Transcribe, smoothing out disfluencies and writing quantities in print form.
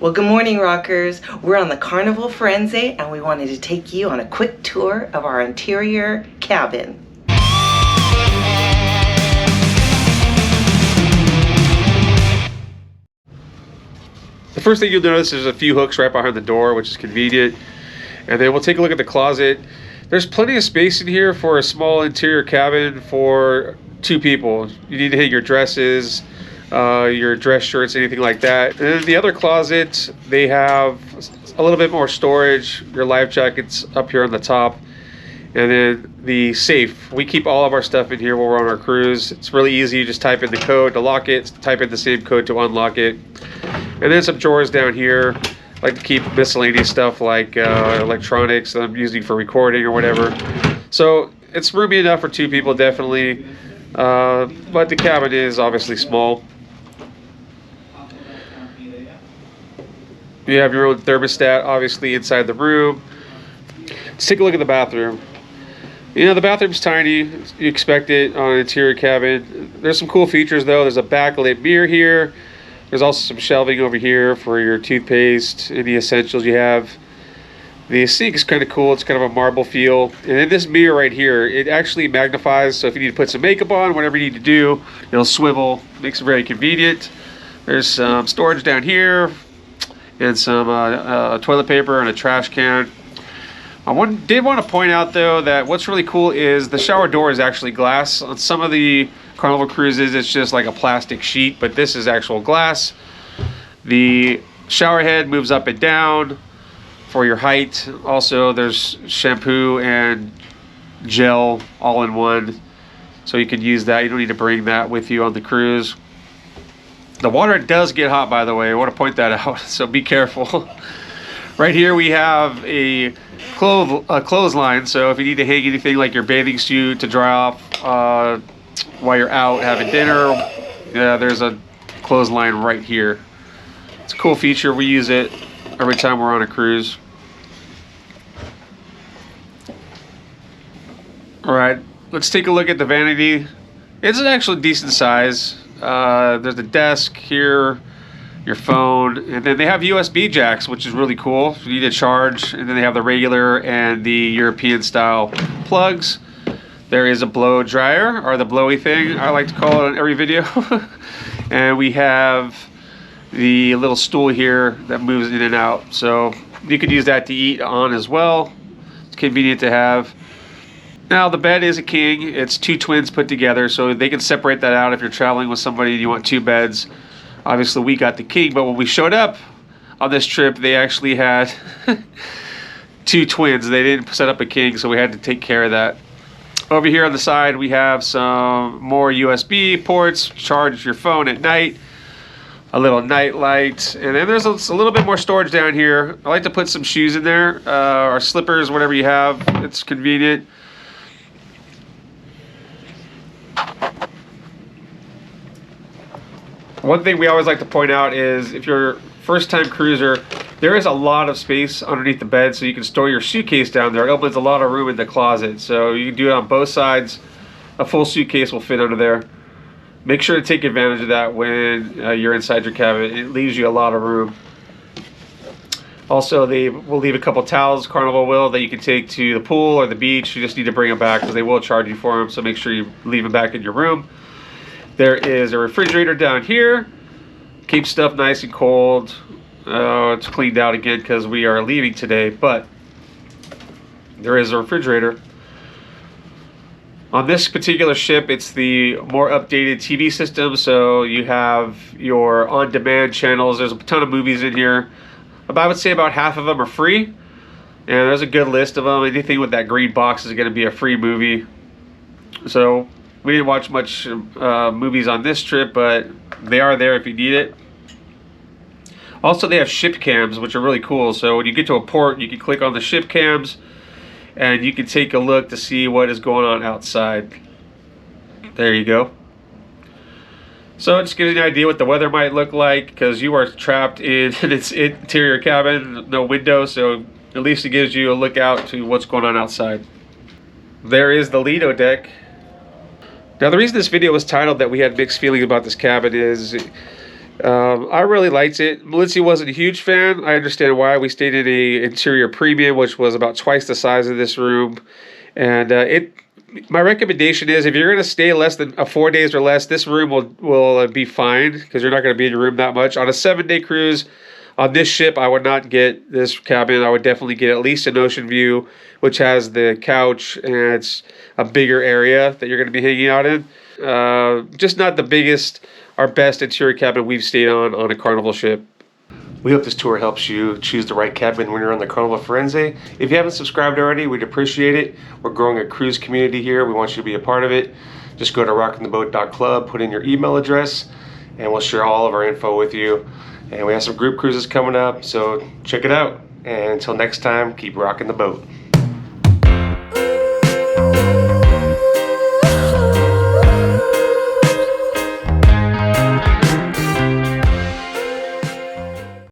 Well, good morning, rockers. We're on the Carnival Firenze, and we wanted to take you on a quick tour of our interior cabin. The first thing you'll notice is a few hooks right behind the door, which is convenient. And then we'll take a look at the closet. There's plenty of space in here for a small interior cabin for 2 people. You need to hang your dresses, your dress shirts, anything like that. And then the other closet, they have a little bit more storage, your life jackets up here on the top. And then the safe. We keep all of our stuff in here while we're on our cruise. It's really easy. You just type in the code to lock it, type in the same code to unlock it. And then some drawers down here. I like to keep miscellaneous stuff like electronics that I'm using for recording or whatever. So it's roomy enough for 2 people, definitely. But the cabin is obviously small. You have your own thermostat, obviously, inside the room. Let's take a look at the bathroom. You know, the bathroom's tiny. You expect it on an interior cabin. There's some cool features, though. There's a backlit mirror here. There's also some shelving over here for your toothpaste, any essentials you have. The sink is kind of cool. It's kind of a marble feel. And then this mirror right here, it actually magnifies. So if you need to put some makeup on, whatever you need to do, it'll swivel. Makes it very convenient. There's some storage down here and some toilet paper and a trash can. I did want to point out, though, that what's really cool is the shower door is actually glass. On some of the Carnival cruises, it's just like a plastic sheet, but this is actual glass. The shower head moves up and down for your height. Also, there's shampoo and gel all in one, so you can use that. You don't need to bring that with you on the cruise. The water does get hot, by the way. I want to point that out, so be careful. Right here we have a clothesline, so if you need to hang anything like your bathing suit to dry off while you're out having dinner, yeah, there's a clothesline right here. It's a cool feature. We use it every time we're on a cruise. All right, let's take a look at the vanity. It's an actually decent size. There's a desk here, your phone, and then they have USB jacks, which is really cool if you need to charge. And then they have the regular and the European style plugs. There is a blow dryer, or the blowy thing I like to call it in every video. And we have the little stool here that moves in and out, so you could use that to eat on as well. It's convenient to have. Now the bed is a king. It's 2 twins put together, so they can separate that out if you're traveling with somebody and you want 2 beds. Obviously we got the king, but when we showed up on this trip, they actually had 2 twins. They didn't set up a king, so we had to take care of that. Over here on the side, we have some more USB ports, charge your phone at night, a little night light, and then there's a little bit more storage down here. I like to put some shoes in there, or slippers, whatever you have. It's convenient. One thing we always like to point out is if you're a first-time cruiser, there is a lot of space underneath the bed, so you can store your suitcase down there. It opens a lot of room in the closet, so you can do it on both sides. A full suitcase will fit under there. Make sure to take advantage of that when you're inside your cabin. It leaves you a lot of room. Also, they will leave a couple towels, Carnival will, that you can take to the pool or the beach. You just need to bring them back because they will charge you for them, so make sure you leave them back in your room. There is a refrigerator down here. Keeps stuff nice and cold. It's cleaned out again because we are leaving today, but there is a refrigerator. On this particular ship, it's the more updated TV system, so you have your on-demand channels. There's a ton of movies in here. I would say about half of them are free, and there's a good list of them. Anything with that green box is going to be a free movie. So we didn't watch much movies on this trip, but they are there if you need it. Also, they have ship cams, which are really cool. So when you get to a port, you can click on the ship cams, and you can take a look to see what is going on outside. There you go. So it just gives you an idea what the weather might look like, because you are trapped in its interior cabin, no window, so at least it gives you a look out to what's going on outside. There is the Lido deck. Now the reason this video was titled that we had mixed feelings about this cabin is I really liked it. Melissa wasn't a huge fan. I understand why. We stayed in a interior premium, which was about twice the size of this room. And my recommendation is if you're going to stay less than 4 days or less, this room will be fine because you're not going to be in your room that much. On a 7-day cruise on this ship, I would not get this cabin. I would definitely get at least an ocean view, which has the couch and it's a bigger area that you're going to be hanging out in. Just not the biggest or best interior cabin we've stayed on a Carnival ship. We hope this tour helps you choose the right cabin when you're on the Carnival Firenze. If you haven't subscribed already, we'd appreciate it. We're growing a cruise community here. We want you to be a part of it. Just go to rockingtheboat.club, put in your email address, and we'll share all of our info with you. And we have some group cruises coming up, so check it out. And until next time, keep rocking the boat.